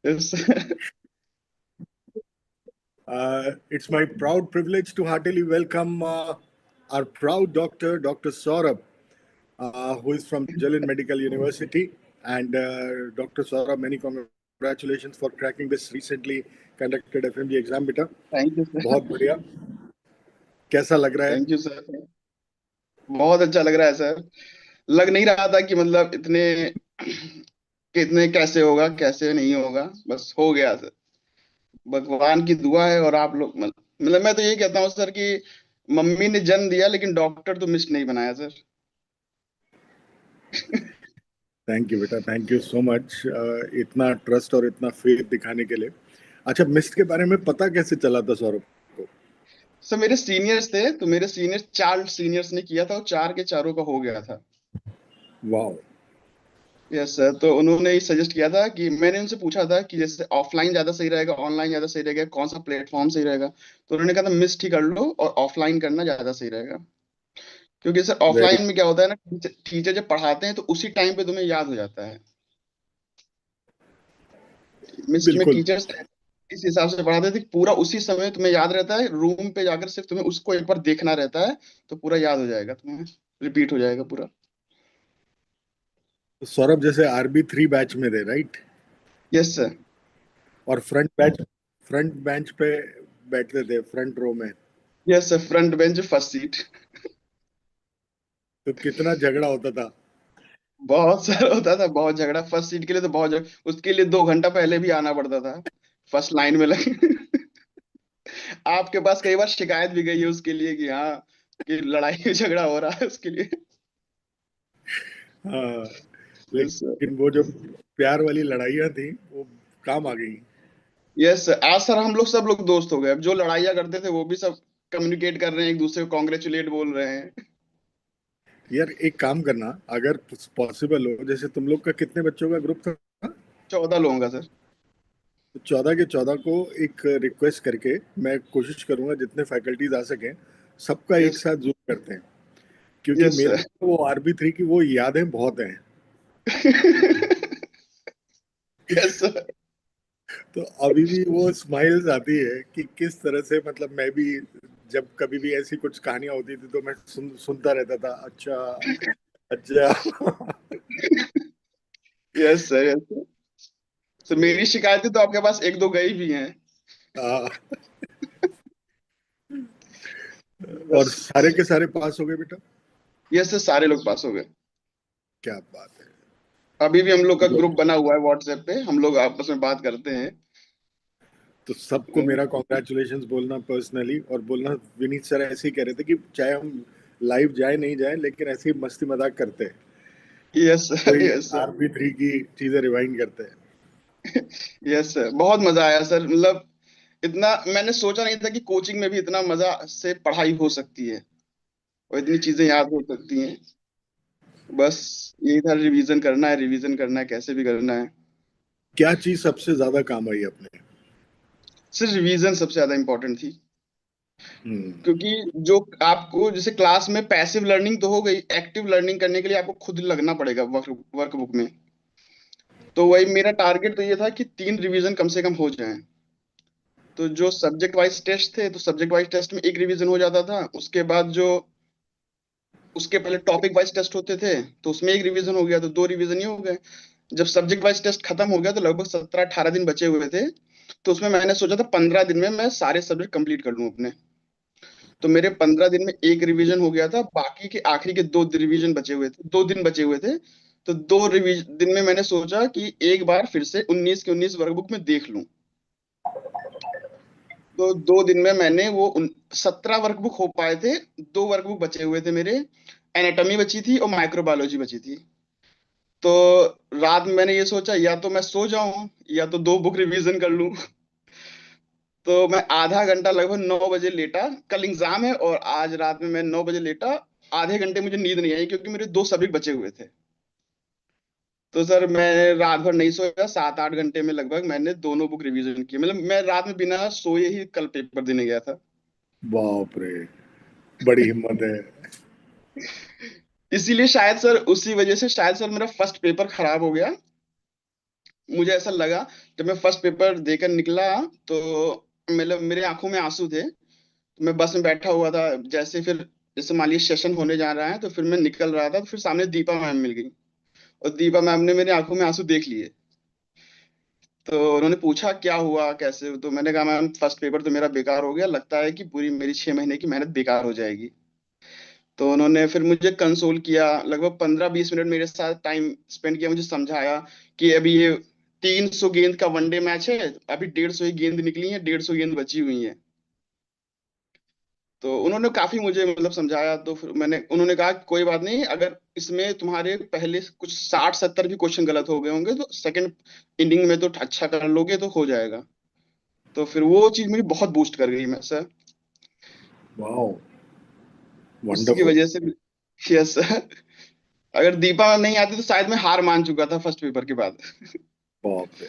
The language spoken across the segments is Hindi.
Yes. It's my proud privilege to heartily welcome our proud doctor, Dr. Saurabh, who is from Jalin Medical University. And Dr. Saurabh, many congratulations for cracking this recently conducted FMG exam, बेटा. Thank you sir. बहुत बढ़िया. कैसा लग रहा है? Thank you sir. बहुत अच्छा लग रहा है सर। लग नहीं रहा था कि मतलब इतने कितने कैसे होगा कैसे नहीं होगा, बस हो गया सर। भगवान की दुआ है और आप लोग मतलब मैं तो यही कहता हूँ सर कि मम्मी ने जन्म दिया लेकिन डॉक्टर तो मिस नहीं बनाया सर। थैंक यू बेटा, थैंक यू सो मच इतना ट्रस्ट और इतना फेथ दिखाने के लिए. अच्छा, मिस्ट के बारे में पता कैसे चला था सौरभ को? सर मेरे सीनियर्स थे, तो मेरे सीनियर चार सीनियर्स ने किया था और चार के चारों का हो गया था। वाह. यस सर, तो उन्होंने ही सजेस्ट किया था कि मैंने उनसे पूछा था कि जैसे ऑफलाइन ज्यादा सही रहेगा ऑनलाइन ज्यादा सही रहेगा, कौन सा प्लेटफॉर्म सही रहेगा। तो उन्होंने कहा था मिस्ट ही कर लो और ऑफलाइन करना ज्यादा सही रहेगा। क्योंकि सर वेरी. ऑफलाइन में क्या होता है ना, टीचर जब पढ़ाते हैं तो उसी टाइम पे तुम्हें याद हो जाता है। मिस्ट में बिल्कुल. टीचर्स इस हिसाब से पढ़ाते थे कि पूरा उसी समय तुम्हें याद रहता है, रूम पे जाकर सिर्फ तुम्हें उसको एक बार देखना रहता है, तो पूरा याद हो जाएगा तुम्हें, रिपीट हो जाएगा पूरा। तो सौरभ जैसे RB3 बैच में थे, राइट? Yes sir. और फ्रंट बेंच पे बैठते थे, फ्रंट रो में. Yes sir, front bench first seat. तो कितना झगड़ा होता था. बहुत सारा होता था, बहुत झगड़ा फर्स्ट सीट के लिए, तो बहुत झगड़ा, उसके लिए 2 घंटा पहले भी आना पड़ता था फर्स्ट लाइन में लगे। आपके पास कई बार शिकायत भी गई है उसके लिए कि हाँ, कि लड़ाई झगड़ा हो रहा है उसके लिए। हाँ, यस सर। लेकिन वो जो प्यार वाली लड़ाइयाँ थी वो काम आ गई. यस सर, आज सर हम लोग सब लोग दोस्त हो गए, अब जो लड़ाइयाँ करते थे वो भी सब कम्युनिकेट कर रहे हैं, एक दूसरे को कॉन्ग्रेचुलेट बोल रहे हैं। यार एक काम करना, अगर पॉसिबल हो, जैसे तुम लोग का कितने बच्चों का ग्रुप था? 14 लोगों का सर। तो 14 के 14 को एक रिक्वेस्ट करके मैं कोशिश करूंगा जितने फैकल्टीज आ सकें सबका एक यस। साथ जूम करते हैं. क्योंकि यस मेरे सर। को वो RB3 की वो यादें बहुत हैं. Yes sir. तो अभी भी वो स्माइल्स आती है कि किस तरह से, मतलब मैं भी जब कभी भी ऐसी कुछ कहानियां होती थी तो मैं सुनता रहता था. अच्छा, अच्छा. Yes sir. Yes sir. तो मेरी तो शिकायतें तो आपके पास एक दो गई भी हैं। आ, और बस। सारे के सारे पास हो गए बेटा? यस सर, सारे लोग पास हो गए। क्या बात है. अभी भी हम लोग का Good. ग्रुप बना हुआ है व्हाट्सएप पे, हम लोग आपस में बात करते हैं। तो सबको मेरा कॉन्ग्रेचुलेशंस बोलना पर्सनली, और बोलना विनीत सर ऐसे ही कह रहे थे कि चाहे हम लाइव जाए नहीं जाए लेकिन ऐसे ही मस्ती मजाक करते हैं, यस सर। कोई यस सर। RB3 की चीजें रिवाइंड करते हैं. यस सर, बहुत मजा आया सर, मतलब इतना मैंने सोचा नहीं था कि कोचिंग में भी इतना मजा से पढ़ाई हो सकती है और इतनी चीजें याद हो सकती हैं। बस यही था, रिवीजन करना है, रिवीजन करना है, कैसे भी करना है। क्या चीज सबसे ज्यादा काम आई अपने? सिर्फ रिवीजन सबसे ज्यादा इंपॉर्टेंट थी। हम्म. क्योंकि जो आपको जैसे क्लास में पैसिव लर्निंग तो हो गई, एक्टिव लर्निंग करने के लिए आपको खुद लगना पड़ेगा वर्कबुक में। तो वही मेरा टारगेट तो ये था कि 3 रिवीजन कम से कम हो जाएं। तो जो सब्जेक्ट वाइज टेस्ट थे, तो सब्जेक्ट वाइज टेस्ट में एक रिवीजन हो जाता था, उसके बाद जो उसके पहले टॉपिक वाइज टेस्ट होते थे तो उसमें एक रिवीजन हो गया, तो 2 रिवीजन ही हो गए। जब सब्जेक्ट वाइज टेस्ट खत्म हो गया तो लगभग 17-18 दिन बचे हुए थे। तो उसमें मैंने सोचा था 15 दिन में मैं सारे सब्जेक्ट कंप्लीट कर लूं अपने। तो मेरे 15 दिन में एक रिवीजन हो गया था, बाकी के आखिरी के 2 रिवीजन बचे हुए थे, 2 दिन बचे हुए थे। तो 2 दिन में मैंने सोचा कि एक बार फिर से 19 के 19 वर्कबुक में देख लूं। तो 2 दिन में मैंने वो 17 वर्कबुक हो पाए थे। 2 वर्कबुक बचे हुए थे मेरे, एनाटॉमी बची थी और माइक्रोबायोलॉजी बची थी। तो रात में मैंने ये सोचा या तो मैं सो जाऊं या तो 2 बुक रिवीजन कर लूं। तो मैं आधा घंटा लगभग 9 बजे लेटा, कल एग्जाम है और आज रात में मैं 9 बजे लेटा। आधे घंटे मुझे नींद नहीं आई क्योंकि मेरे 2 सब्जेक्ट बचे हुए थे। तो सर मैं रात भर नहीं सोया, 7-8 घंटे में लगभग मैंने दोनों बुक रिवीजन की, मतलब मैं रात में बिना सोए ही कल पेपर देने गया था। बाप रे, बड़ी हिम्मत है. इसीलिए शायद सर, उसी वजह से शायद सर मेरा फर्स्ट पेपर खराब हो गया। मुझे ऐसा लगा, जब मैं फर्स्ट पेपर देकर निकला तो मतलब मेरे आंखों में आंसू थे। तो मैं बस में बैठा हुआ था, जैसे फिर जैसे मान लीजिए सेशन होने जा रहा है, तो फिर मैं निकल रहा था, तो फिर सामने दीपा मैम मिल गई। और दीपा मैम ने मेरी आंखों में आंसू देख लिए। तो उन्होंने पूछा क्या हुआ कैसे हो? तो मैंने कहा मैम फर्स्ट पेपर तो मेरा बेकार हो गया, लगता है कि पूरी मेरी 6 महीने की मेहनत बेकार हो जाएगी। तो उन्होंने फिर मुझे कंसोल किया, लगभग 15-20 मिनट मेरे साथ टाइम स्पेंड किया, मुझे समझाया कि अभी ये 300 गेंद का वनडे मैच है, अभी 150 ही गेंद निकली है, 150 गेंद बची हुई है। तो उन्होंने काफी मुझे मतलब समझाया। तो फिर उन्होंने कहा कि कोई बात नहीं, अगर इसमें तुम्हारे पहले से कुछ 60-70 भी क्वेश्चन गलत हो गए होंगे तो सेकंड इनिंग में तो अच्छा कर लोगे तो हो जाएगा। तो फिर वो चीज मुझे बहुत बूस्ट कर गई मैं सर। वाओ, उसकी वंडरफुल। वजह से यस सर। अगर दीपा नहीं आती तो शायद मैं हार मान चुका था फर्स्ट पेपर के बाद। बाप रे,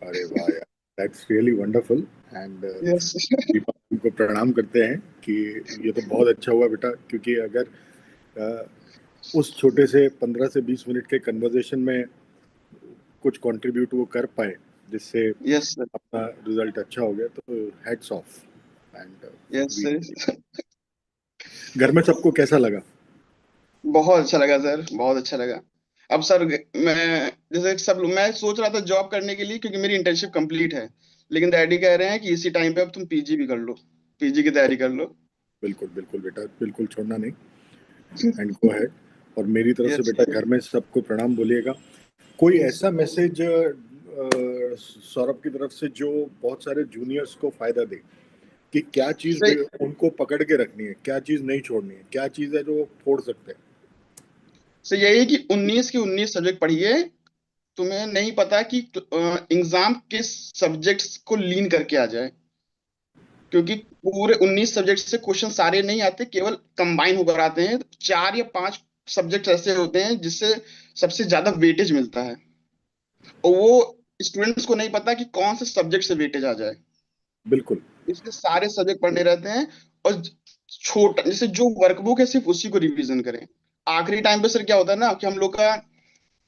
अरे वाह यार, that's really wonderful. And yes. Deepa को प्रणाम करते हैं कि ये तो बहुत अच्छा हुआ बेटा, क्योंकि अगर अ, उस छोटे से 15 से 20 मिनट के कन्वर्सेशन में कुछ कंट्रीब्यूट वो कर पाए, जिससे यस सर। अपना रिजल्ट अच्छा हो गया, तो heads off. And yes we, sir. घर में सबको कैसा लगा? बहुत अच्छा लगा सर, बहुत अच्छा लगा। अब सर मैं जैसे सब लोग, मैं सोच रहा था जॉब करने के लिए क्योंकि मेरी इंटर्नशिप कंप्लीट है, लेकिन डैडी कह रहे हैं कि इसी टाइम पे अब तुम पीजी भी कर लो, पीजी की तैयारी कर लो। बिल्कुल बिल्कुल बेटा, बिल्कुल छोड़ना नहीं, एंड गो अहेड। और मेरी तरफ से यस बेटा घर में सबको प्रणाम बोलिएगा। कोई ऐसा मैसेज सौरभ की तरफ से जो बहुत सारे जूनियर्स को फायदा दे, कि क्या चीज सर। उनको पकड़ के रखनी है, क्या चीज नहीं छोड़नी है, क्या चीज है जो वो फोड़ सकते हैं? सर यही है कि 19 के 19 सब्जेक्ट पढ़िए। तुम्हें नहीं पता कि एग्जाम किस सब्जेक्ट्स को लीन करके आ जाए, क्योंकि पूरे 19 सब्जेक्ट से क्वेश्चन सारे नहीं आते, केवल कंबाइन होकर आते हैं। 4 या 5 सब्जेक्ट ऐसे होते हैं जिससे सबसे ज्यादा वेटेज मिलता है, और वो स्टूडेंट्स को नहीं पता कि कौन से सब्जेक्ट से वेटेज आ जाए, बिल्कुल। इसलिए सारे सब्जेक्ट पढ़ने रहते हैं। और छोटा जैसे जो वर्कबुक है सिर्फ उसी को रिवीजन करें। आखिरी टाइम पे सर क्या होता है ना कि हम लोग का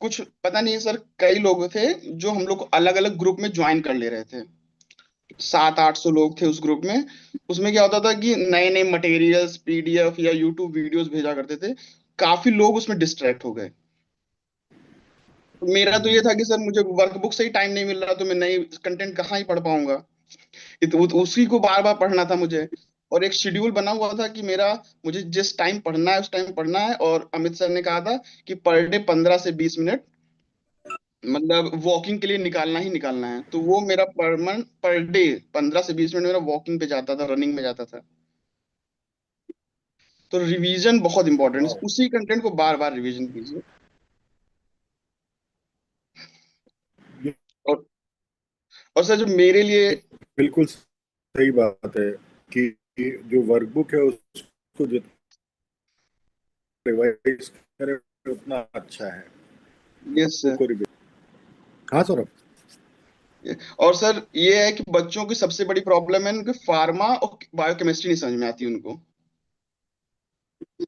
कुछ पता नहीं है सर, कई लोग थे जो हम लोग को अलग अलग ग्रुप में ज्वाइन कर ले रहे थे, 700-800 लोग थे उस ग्रुप में। उसमें क्या होता था कि नए नए मटेरियल्स पीडीएफ या यूट्यूब वीडियोस भेजा करते थे, काफी लोग उसमें डिस्ट्रैक्ट हो गए। तो मेरा तो ये था कि सर मुझे वर्कबुक से ही टाइम नहीं मिल रहा, तो मैं नई कंटेंट कहाँ ही पढ़ पाऊंगा। उसी को बार बार पढ़ना था मुझे। और एक शेड्यूल बना हुआ था कि मेरा मुझे जिस टाइम पढ़ना है उस टाइम पढ़ना है, और अमित सर ने कहा था कि पर डे 15 से 20 मिनट मतलब वॉकिंग के लिए निकालना ही निकालना है। तो वो मेरा पर डे 15 से 20 मिनट मेरा वॉकिंग पे जाता था, रनिंग में जाता था। तो रिवीजन बहुत इंपॉर्टेंट है, वाह, उसी कंटेंट को बार बार रिवीजन कीजिए। ये और और सर जो मेरे लिए बिल्कुल सही बात है कि जो वर्कबुक है उसको जितना रिवाइज करे उतना अच्छा है। Yes workbook sir. को रिवाइज, हाँ सौरभ। और सर ये है कि बच्चों की सबसे बड़ी प्रॉब्लम है उनके फार्मा और बायोकेमिस्ट्री नहीं समझ में आती उनको।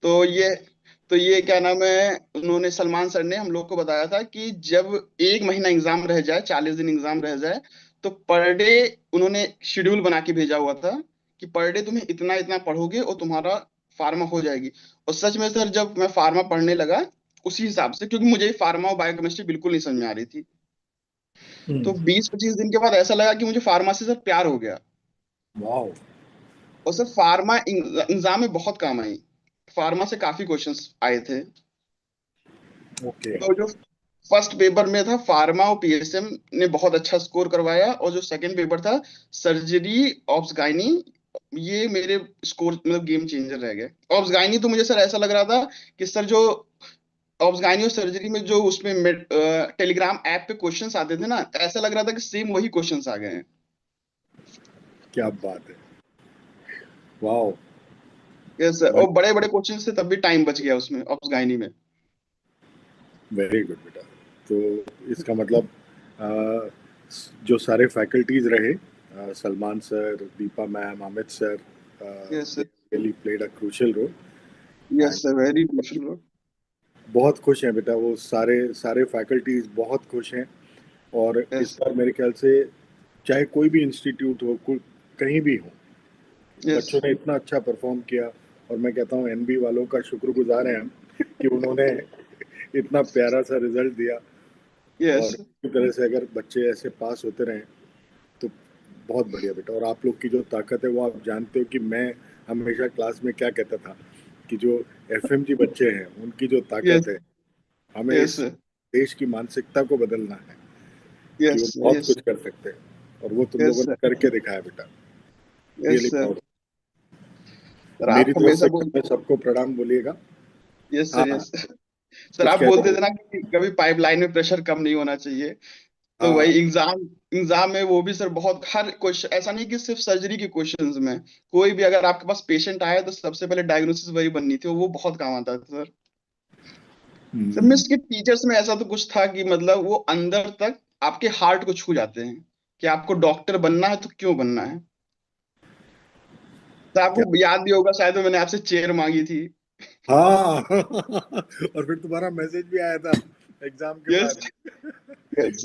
तो ये क्या नाम है, उन्होंने सलमान सर ने हम लोग को बताया था कि जब 1 महीना एग्जाम रह जाए, 40 दिन एग्जाम रह जाए, तो पर डे उन्होंने शेड्यूल बना के भेजा हुआ था कि पर डे तुम्हें इतना इतना पढ़ोगे और तुम्हारा फार्मा हो जाएगी। और सच में सर जब मैं फार्मा पढ़ने लगा उसी हिसाब से, क्योंकि मुझे फार्मा और बायोकेमिस्ट्री बिल्कुल नहीं समझ में आ रही थी, तो 20-25 दिन के बाद ऐसा लगा कि मुझे फार्मा से प्यार हो गया। वाह। और सर फार्मा एग्जाम में बहुत काम आई, फार्मा से काफी क्वेश्चंस आए थे। ओके। तो जो फर्स्ट पेपर में था फार्मा और पीएसएम ने बहुत अच्छा स्कोर करवाया, और जो सेकंड पेपर था सर्जरी ऑब्स गायनी, ये मेरे स्कोर मतलब गेम चेंजर रह गए। ऑब्स गायनी तो मुझे सर ऐसा लग रहा था कि सर जो ऑब्स गायनी और सर्जरी में जो उसमें टेलीग्राम ऐप पे क्वेश्चंस आते थे ना, ऐसा लग रहा था कि सेम वही क्वेश्चंस आ गए हैं। क्या बात है, वाह। यस सर, और बड़े बड़े क्वेश्चंस थे तब भी टाइम बच गया उसमें ऑब्स गायनी में। वेरी गुड बेटा। तो इसका मतलब अ, जो सारे फैकल्टीज रहे, Salman sir, Deepa ma'am, Amit sir, yes they sir. Really played a crucial role. Yes and sir, very crucial. बहुत खुश हैं बेटा, वो सारे सारे फैकल्टीज बहुत खुश हैं। और इस यस बार मेरे ख्याल से चाहे कोई भी इंस्टीट्यूट हो, कहीं भी हो, यस बच्चों ने इतना अच्छा परफॉर्म किया। और मैं कहता हूँ एनबी वालों का शुक्रगुजार हैं हम कि उन्होंने इतना प्यारा सा रिजल्ट दिया। और यस इसी तरह से अगर बच्चे ऐसे पास होते रहें तो बहुत बढ़िया बेटा। और आप लोग की जो ताकत है वो आप जानते हो कि मैं हमेशा क्लास में क्या कहता था कि जो एफएमजी बच्चे हैं उनकी जो ताकत यस है, हमें यस इस देश की मानसिकता को बदलना है कि यस वो बहुत यस कुछ कर सकते हैं। और वो तुम यस लोगों ने करके दिखाया बेटा। Yes really sir. Proud. Sir मेरी आप तरफ हमेशा से बोल। मैं सबको प्रणाम बोलिएगा। यस सर हाँ, यस। सर कुछ आप कह बोलते रहे थे थे। ना कि कभी पाइपलाइन में प्रेशर कम नहीं होना चाहिए। तो हाँ वही एग्जाम एग्जाम में वो भी सर बहुत हर क्वेश्चन ऐसा नहीं कि सिर्फ सर्जरी के क्वेश्चंस में, कोई भी अगर आपके पास पेशेंट आया तो सबसे पहले डायग्नोसिस वही बननी थी, वो बहुत काम आता था सर। सर हम्म, मिस के टीचर्स में ऐसा तो कुछ था कि मतलब वो अंदर तक आपके हार्ट को छू जाते हैं कि आपको डॉक्टर बनना है तो क्यों बनना है। तो क्या। आपको याद भी होगा शायद, मैंने आपसे चेयर मांगी थी। हाँ और फिर तुम्हारा मैसेज भी आया था एग्जाम के यस बाद। यस।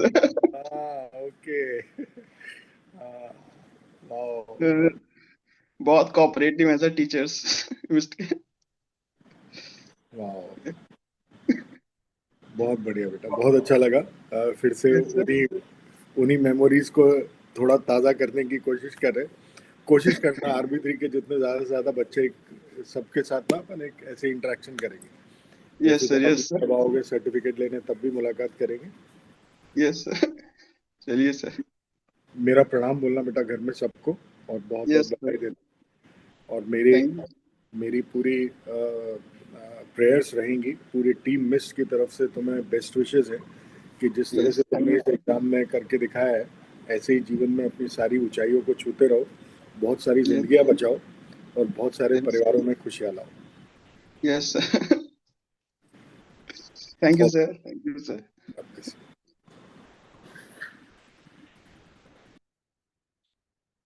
हाँ ओके। हाँ, वाओ। बहुत कोऑपरेटिव है सर टीचर्स। वाओ, बहुत बढ़िया बेटा, बहुत अच्छा लगा। फिर से यस सर उन्हीं उन्हीं मेमोरीज को थोड़ा ताज़ा करने की कोशिश कर रहे। कोशिश करना आरबी3 के जितने ज़्यादा से ज़्यादा बच्चे सबके साथ ना अपन एक ऐसे इंटरेक्शन करेंगे। जैसे यस सर जब आप यस सर जब आओगे सर्टिफिकेट लेने तब भी मुलाकात करेंगे। Yes sir. चलिए सर। मेरा प्रणाम बोलना बेटा घर में सबको, और बहुत बहुत यस सर। बधाई देना। और मेरी थैंक यू। मेरी पूरी प्रेयर्स रहेंगी पूरी टीम मिस की तरफ से। तुम्हें बेस्ट विशेस है कि जिस तरह यस से थैंक तुमने यू। इस एग्जाम में करके दिखाया है, ऐसे ही जीवन में अपनी सारी ऊंचाइयों को छूते रहो, बहुत सारी यस जिंदगियां बचाओ और बहुत सारे यस परिवारों में खुशियां लाओ। Yes sir. थैंक यू और सर, थैंक यू सर।